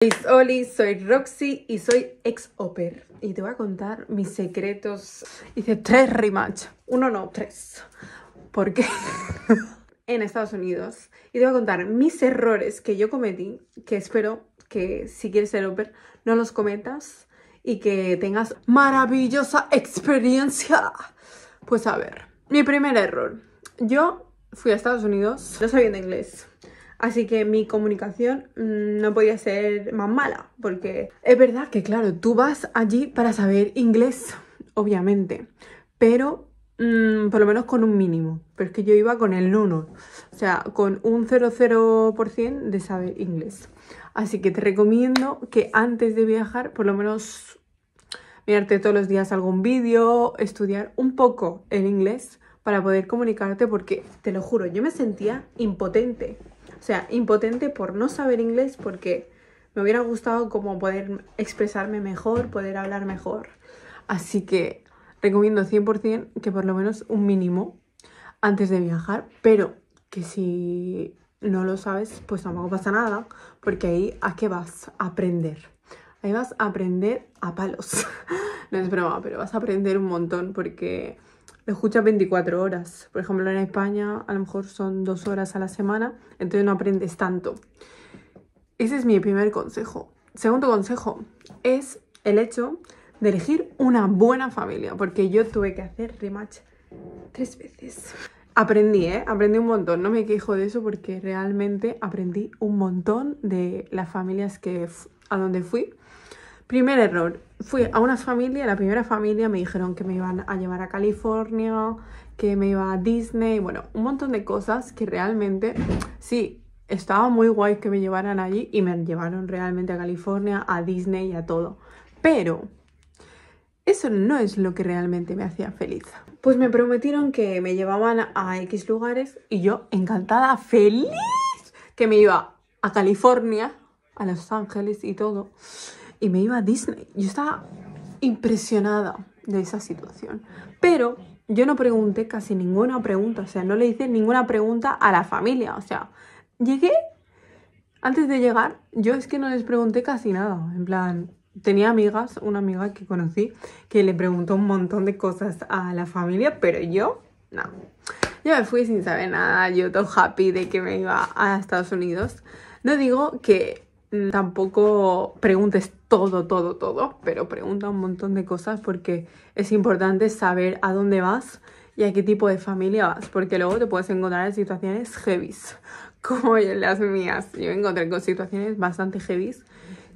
Hola, soy Roxy y soy ex-oper y te voy a contar mis secretos. Hice 3 rematch, 1 no, 3, porque en Estados Unidos, y te voy a contar mis errores que yo cometí, que espero que si quieres ser oper no los cometas y que tengas maravillosa experiencia. Pues a ver, mi primer error. Yo fui a Estados Unidos no sabiendo inglés. Así que mi comunicación no podía ser más mala, porque es verdad que, claro, tú vas allí para saber inglés, obviamente, pero por lo menos con un mínimo. Pero es que yo iba con el 1, o sea, con un 0,0% de saber inglés. Así que te recomiendo que antes de viajar, por lo menos mirarte todos los días algún vídeo, estudiar un poco el inglés para poder comunicarte, porque te lo juro, yo me sentía impotente. O sea, impotente por no saber inglés, porque me hubiera gustado como poder expresarme mejor, poder hablar mejor. Así que recomiendo 100% que por lo menos un mínimo antes de viajar, pero que si no lo sabes, pues tampoco pasa nada, porque ahí ¿a qué vas? A aprender. Ahí vas a aprender a palos. No es broma, pero vas a aprender un montón porque lo escuchas 24 horas. Por ejemplo, en España a lo mejor son 2 horas a la semana, entonces no aprendes tanto. Ese es mi primer consejo. Segundo consejo es el hecho de elegir una buena familia, porque yo tuve que hacer rematch 3 veces. Aprendí un montón, no me quejo de eso porque realmente aprendí un montón de las familias a donde fui. Primer error, fui a una familia, la primera familia me dijeron que me iban a llevar a California, que me iba a Disney, bueno, un montón de cosas que realmente, sí, estaba muy guay que me llevaran allí y me llevaron realmente a California, a Disney y a todo. Pero eso no es lo que realmente me hacía feliz. Pues me prometieron que me llevaban a X lugares y yo, encantada, feliz, que me iba a California, a Los Ángeles y todo. Y me iba a Disney. Yo estaba impresionada de esa situación. Pero yo no pregunté casi ninguna pregunta. O sea, no le hice ninguna pregunta a la familia. O sea, llegué. Antes de llegar, yo es que no les pregunté casi nada. En plan, tenía amigas, una amiga que conocí, que le preguntó un montón de cosas a la familia. Pero yo, no. Yo me fui sin saber nada. Yo todo happy de que me iba a Estados Unidos. No digo que tampoco preguntes todo, pero pregunta un montón de cosas porque es importante saber a dónde vas y a qué tipo de familia vas, porque luego te puedes encontrar en situaciones heavies, como las mías. Yo me encontré con situaciones bastante heavies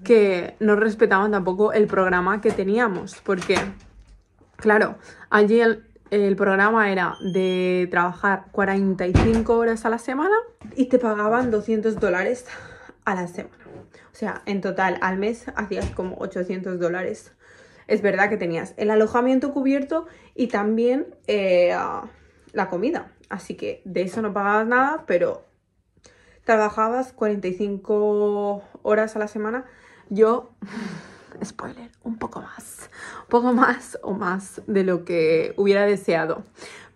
que no respetaban tampoco el programa que teníamos, porque, claro, allí el programa era de trabajar 45 horas a la semana y te pagaban $200 a la semana. O sea, en total, al mes hacías como $800. Es verdad que tenías el alojamiento cubierto y también la comida. Así que de eso no pagabas nada, pero trabajabas 45 horas a la semana. Yo, spoiler, un poco más o más de lo que hubiera deseado.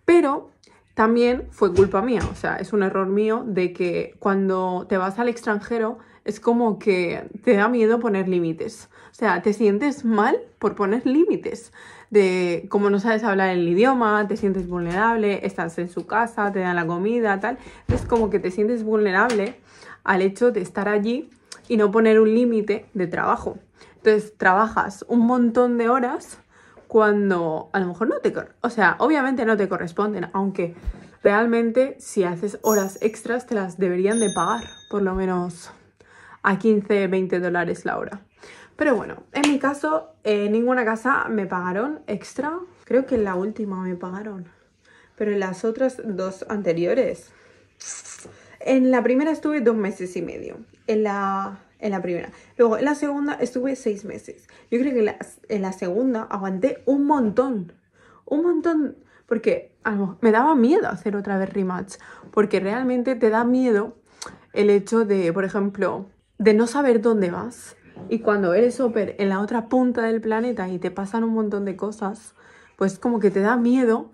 Pero también fue culpa mía, o sea, es un error mío de que cuando te vas al extranjero es como que te da miedo poner límites. O sea, te sientes mal por poner límites. De como no sabes hablar el idioma, te sientes vulnerable, estás en su casa, te dan la comida, tal. Es como que te sientes vulnerable al hecho de estar allí y no poner un límite de trabajo. Entonces trabajas un montón de horas cuando a lo mejor no te... O sea, obviamente no te corresponden, aunque realmente si haces horas extras te las deberían de pagar, por lo menos a $15-20 la hora. Pero bueno, en mi caso, en ninguna casa me pagaron extra. Creo que en la última me pagaron, pero en las otras 2 anteriores... En la primera estuve 2 meses y medio. En la primera. Luego, en la segunda estuve 6 meses. Yo creo que en la segunda aguanté un montón. Un montón. Porque me daba miedo hacer otra vez rematch. Porque realmente te da miedo el hecho de, por ejemplo, de no saber dónde vas. Y cuando eres oper en la otra punta del planeta y te pasan un montón de cosas, pues como que te da miedo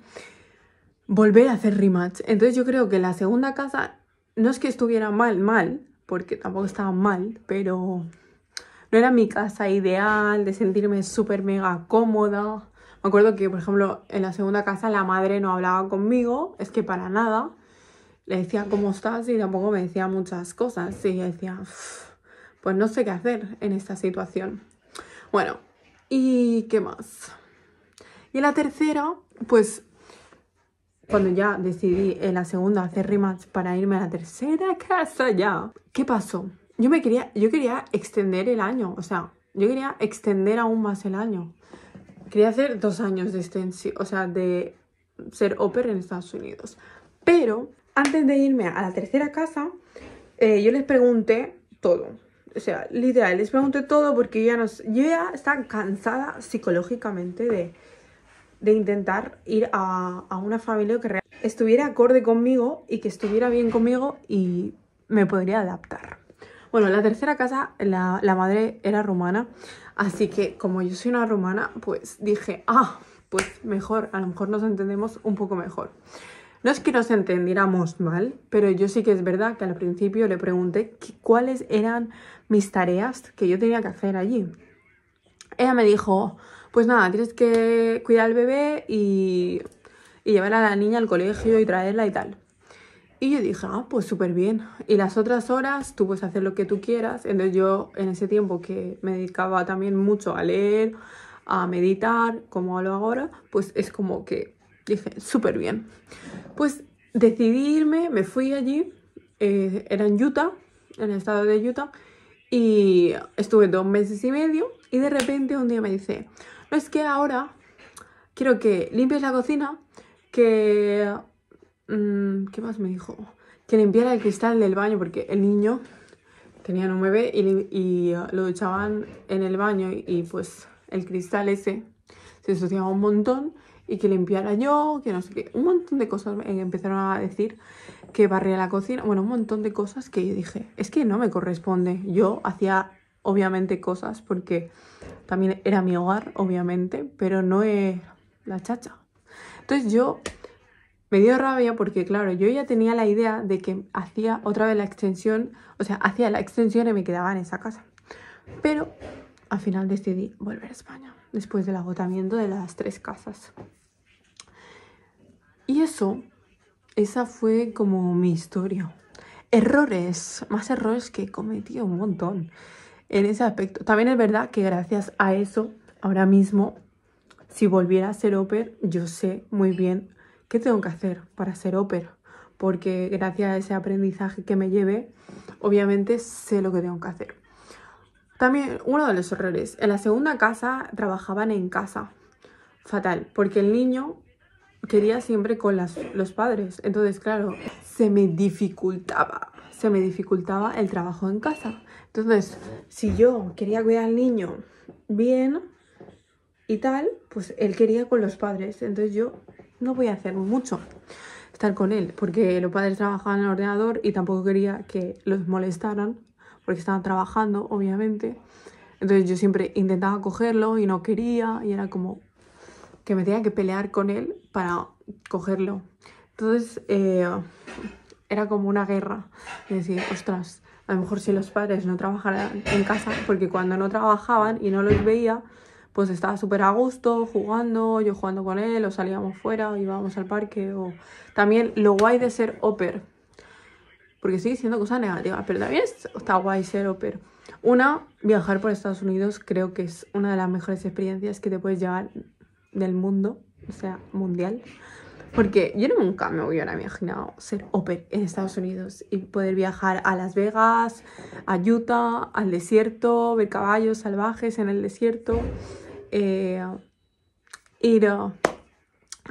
volver a hacer rematch. Entonces yo creo que la segunda casa no es que estuviera mal, porque tampoco estaba mal, pero no era mi casa ideal, de sentirme súper mega cómoda. Me acuerdo que, por ejemplo, en la segunda casa la madre no hablaba conmigo, es que para nada. Le decía cómo estás y tampoco me decía muchas cosas. Y yo decía, pues no sé qué hacer en esta situación. Bueno, ¿y qué más? Y en la tercera, pues cuando ya decidí en la segunda hacer rematch para irme a la tercera casa ya, ¿qué pasó? Yo quería extender el año, o sea, yo quería extender aún más el año. Quería hacer 2 años de extensión, o sea, de ser au pair en Estados Unidos. Pero antes de irme a la tercera casa, yo les pregunté todo. O sea, literal, les pregunté todo porque yo ya estaba cansada psicológicamente de intentar ir a una familia que estuviera acorde conmigo y que estuviera bien conmigo y me podría adaptar. Bueno, la tercera casa, la madre era rumana, así que como yo soy una rumana, pues dije, pues mejor, a lo mejor nos entendemos un poco mejor. No es que nos entendiéramos mal, pero yo sí que es verdad que al principio le pregunté cuáles eran mis tareas que yo tenía que hacer allí. Ella me dijo, pues nada, tienes que cuidar al bebé y llevar a la niña al colegio y traerla y tal. Y yo dije, pues súper bien. Y las otras horas tú puedes hacer lo que tú quieras. Entonces yo en ese tiempo que me dedicaba también mucho a leer, a meditar, como lo hago ahora, pues es como que dije, súper bien. Pues decidí irme, me fui allí, era en Utah, en el estado de Utah, y estuve 2 meses y medio y de repente un día me dice, no, es que ahora quiero que limpies la cocina, que... ¿qué más me dijo? Que limpiara el cristal del baño porque el niño tenía un bebé y lo duchaban en el baño y pues el cristal ese se ensuciaba un montón y que limpiara yo, que no sé qué, un montón de cosas empezaron a decir, que barría la cocina, bueno, un montón de cosas que yo dije, es que no me corresponde. Yo hacía obviamente cosas porque también era mi hogar, obviamente, pero no es la chacha. Entonces yo me dio rabia porque, claro, yo ya tenía la idea de que hacía otra vez la extensión, o sea, hacía la extensión y me quedaba en esa casa. Pero al final decidí volver a España, después del agotamiento de las 3 casas. Y esa fue como mi historia. Más errores que he cometido un montón en ese aspecto. También es verdad que gracias a eso, ahora mismo, si volviera a ser au pair, yo sé muy bien qué tengo que hacer para ser au pair. Porque gracias a ese aprendizaje que me llevé, obviamente sé lo que tengo que hacer. También uno de los errores. En la segunda casa trabajaban en casa. Fatal, porque el niño quería siempre con los padres. Entonces, claro, se me dificultaba el trabajo en casa. Entonces, si yo quería cuidar al niño bien y tal, pues él quería con los padres. Entonces yo no voy a hacer mucho estar con él, porque los padres trabajaban en el ordenador y tampoco quería que los molestaran, porque estaban trabajando, obviamente. Entonces yo siempre intentaba cogerlo y no quería, y era como que me tenía que pelear con él para cogerlo. Entonces era como una guerra. Y decir, ostras, a lo mejor si los padres no trabajaran en casa, porque cuando no trabajaban y no los veía, pues estaba súper a gusto jugando, yo jugando con él, o salíamos fuera, o íbamos al parque. O también lo guay de ser au pair, porque sigue siendo cosa negativa, pero también está guay ser au pair. Viajar por Estados Unidos creo que es una de las mejores experiencias que te puedes llevar del mundo, o sea, mundial. Porque yo nunca me hubiera imaginado ser au pair en Estados Unidos y poder viajar a Las Vegas, a Utah, al desierto, ver caballos salvajes en el desierto, ir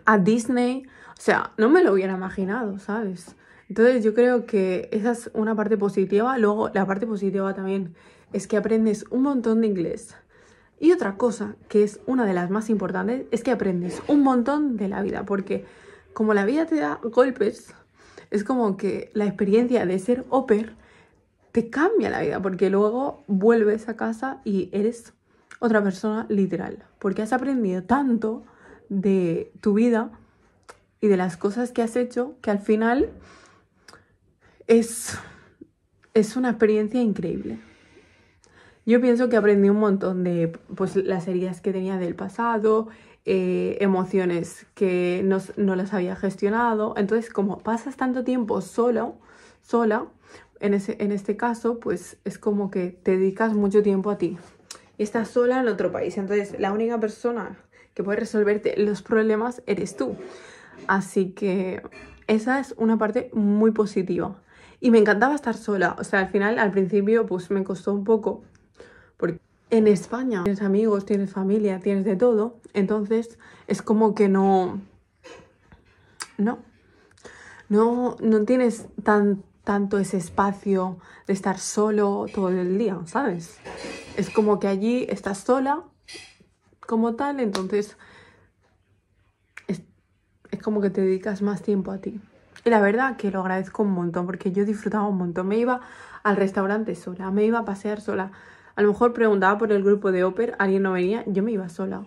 a Disney. O sea, no me lo hubiera imaginado, ¿sabes? Entonces yo creo que esa es una parte positiva. Luego la parte positiva también es que aprendes un montón de inglés. Y otra cosa, que es una de las más importantes, es que aprendes un montón de la vida, porque como la vida te da golpes, es como que la experiencia de ser au pair te cambia la vida, porque luego vuelves a casa y eres otra persona literal, porque has aprendido tanto de tu vida y de las cosas que has hecho, que al final es una experiencia increíble. Yo pienso que aprendí un montón de pues, las heridas que tenía del pasado, emociones que no las había gestionado. Entonces, como pasas tanto tiempo sola, en este caso, pues es como que te dedicas mucho tiempo a ti. Y estás sola en otro país. Entonces, la única persona que puede resolverte los problemas eres tú. Así que esa es una parte muy positiva. Y me encantaba estar sola. O sea, al final, al principio, pues me costó un poco. Porque en España tienes amigos, tienes familia, tienes de todo. Entonces, es como que no, no tienes tanto ese espacio de estar solo todo el día, ¿sabes? Es como que allí estás sola como tal, entonces es como que te dedicas más tiempo a ti. Y la verdad que lo agradezco un montón porque yo disfrutaba un montón. Me iba al restaurante sola, me iba a pasear sola. A lo mejor preguntaba por el grupo de Oper, alguien no venía, yo me iba sola.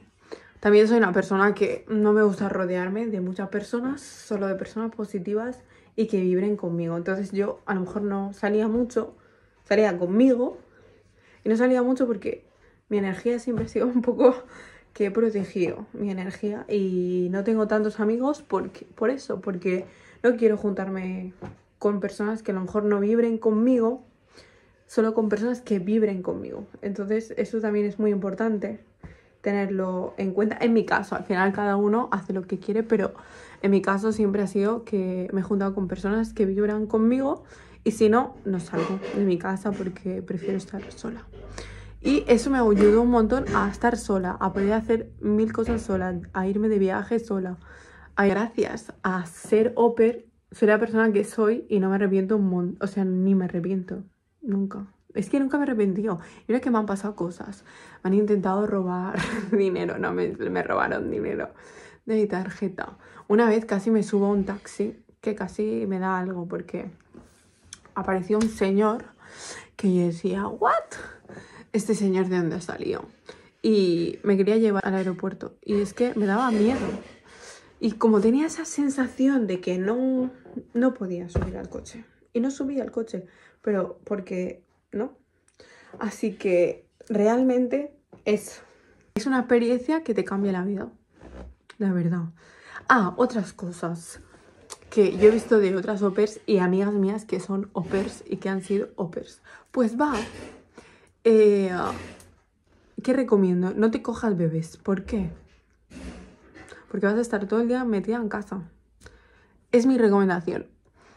También soy una persona que no me gusta rodearme de muchas personas, solo de personas positivas y que vibren conmigo. Entonces yo a lo mejor no salía mucho, salía conmigo y no salía mucho porque mi energía siempre ha sido un poco que he protegido mi energía y no tengo tantos amigos por eso, porque no quiero juntarme con personas que a lo mejor no vibren conmigo, solo con personas que vibren conmigo. Entonces eso también es muy importante tenerlo en cuenta. En mi caso, al final cada uno hace lo que quiere, pero en mi caso siempre ha sido que me he juntado con personas que vibran conmigo y si no, no salgo de mi casa porque prefiero estar sola. Y eso me ayudó un montón a estar sola, a poder hacer mil cosas sola, a irme de viaje sola. Gracias a ser Oper, soy la persona que soy y no me arrepiento un montón. O sea, ni me arrepiento. Nunca. Es que nunca me he arrepentido. Y ahora que me han pasado cosas. Me han intentado robar dinero. No, me robaron dinero de mi tarjeta. Una vez casi me subo a un taxi, que casi me da algo, porque apareció un señor que yo decía, ¿what? ¿Este señor de dónde ha salido? Y me quería llevar al aeropuerto. Y es que me daba miedo. Y como tenía esa sensación de que no podía subir al coche. Y no subí al coche, pero porque no. Así que realmente es una experiencia que te cambia la vida. La verdad. Otras cosas que yo he visto de otras opers y amigas mías que son opers y que han sido opers. Pues ¿qué recomiendo? No te cojas bebés. ¿Por qué? Porque vas a estar todo el día metida en casa. Es mi recomendación.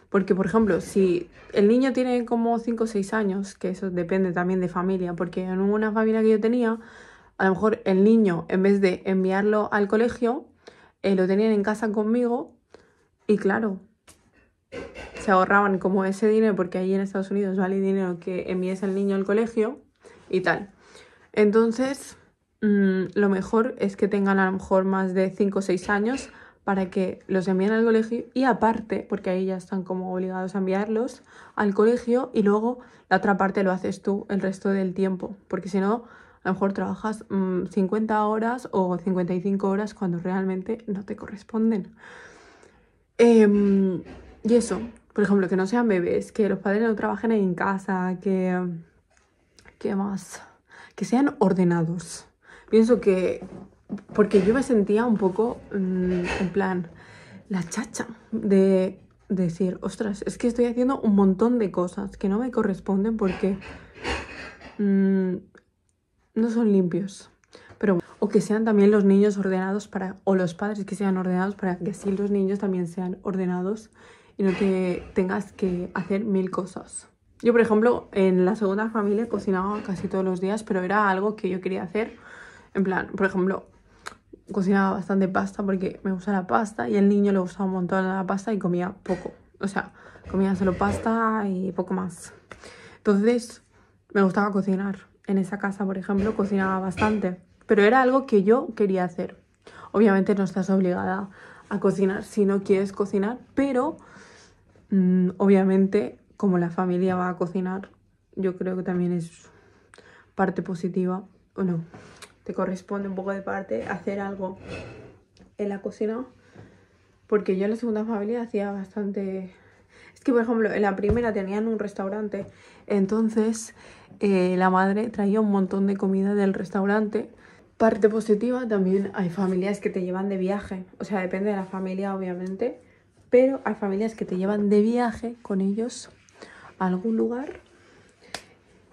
Porque, por ejemplo, si el niño tiene como 5 o 6 años, que eso depende también de familia, porque en una familia que yo tenía, a lo mejor el niño, en vez de enviarlo al colegio, lo tenían en casa conmigo y claro, se ahorraban como ese dinero, porque ahí en Estados Unidos vale dinero que envíes al niño al colegio y tal. Entonces, lo mejor es que tengan a lo mejor más de 5 o 6 años para que los envíen al colegio y aparte, porque ahí ya están como obligados a enviarlos al colegio y luego la otra parte lo haces tú el resto del tiempo, porque si no, a lo mejor trabajas 50 horas o 55 horas cuando realmente no te corresponden. Y eso, por ejemplo, que no sean bebés, que los padres no trabajen en casa, ¿qué más? Que sean ordenados. Pienso que, porque yo me sentía un poco en plan, la chacha de decir, ostras, es que estoy haciendo un montón de cosas que no me corresponden porque no son limpios. Pero, o que sean también los niños ordenados o los padres que sean ordenados para que así los niños también sean ordenados y no te tengas que hacer mil cosas. Yo, por ejemplo, en la segunda familia cocinaba casi todos los días, pero era algo que yo quería hacer. En plan, por ejemplo, cocinaba bastante pasta porque me gusta la pasta y al niño le gustaba un montón la pasta y comía poco. O sea, comía solo pasta y poco más. Entonces, me gustaba cocinar. En esa casa, por ejemplo, cocinaba bastante. Pero era algo que yo quería hacer. Obviamente no estás obligada a cocinar si no quieres cocinar, pero obviamente como la familia va a cocinar, yo creo que también es parte positiva, o no, te corresponde un poco de parte hacer algo en la cocina, porque yo en la segunda familia hacía bastante... Es que, por ejemplo, en la primera tenían un restaurante, entonces la madre traía un montón de comida del restaurante. Parte positiva, también hay familias que te llevan de viaje, o sea, depende de la familia, obviamente, pero hay familias que te llevan de viaje con ellos a algún lugar.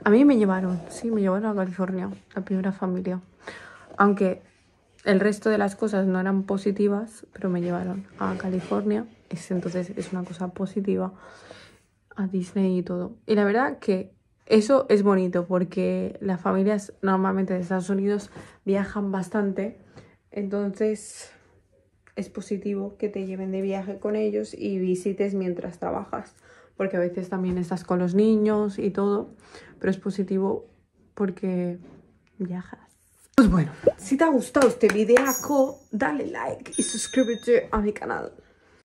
A mí me llevaron, sí, me llevaron a California, la primera familia. Aunque el resto de las cosas no eran positivas, pero me llevaron a California, entonces es una cosa positiva, a Disney y todo. Y la verdad que eso es bonito porque las familias normalmente de Estados Unidos viajan bastante, entonces es positivo que te lleven de viaje con ellos y visites mientras trabajas, porque a veces también estás con los niños y todo, pero es positivo porque viajas. Pues bueno, si te ha gustado este videaco, dale like y suscríbete a mi canal.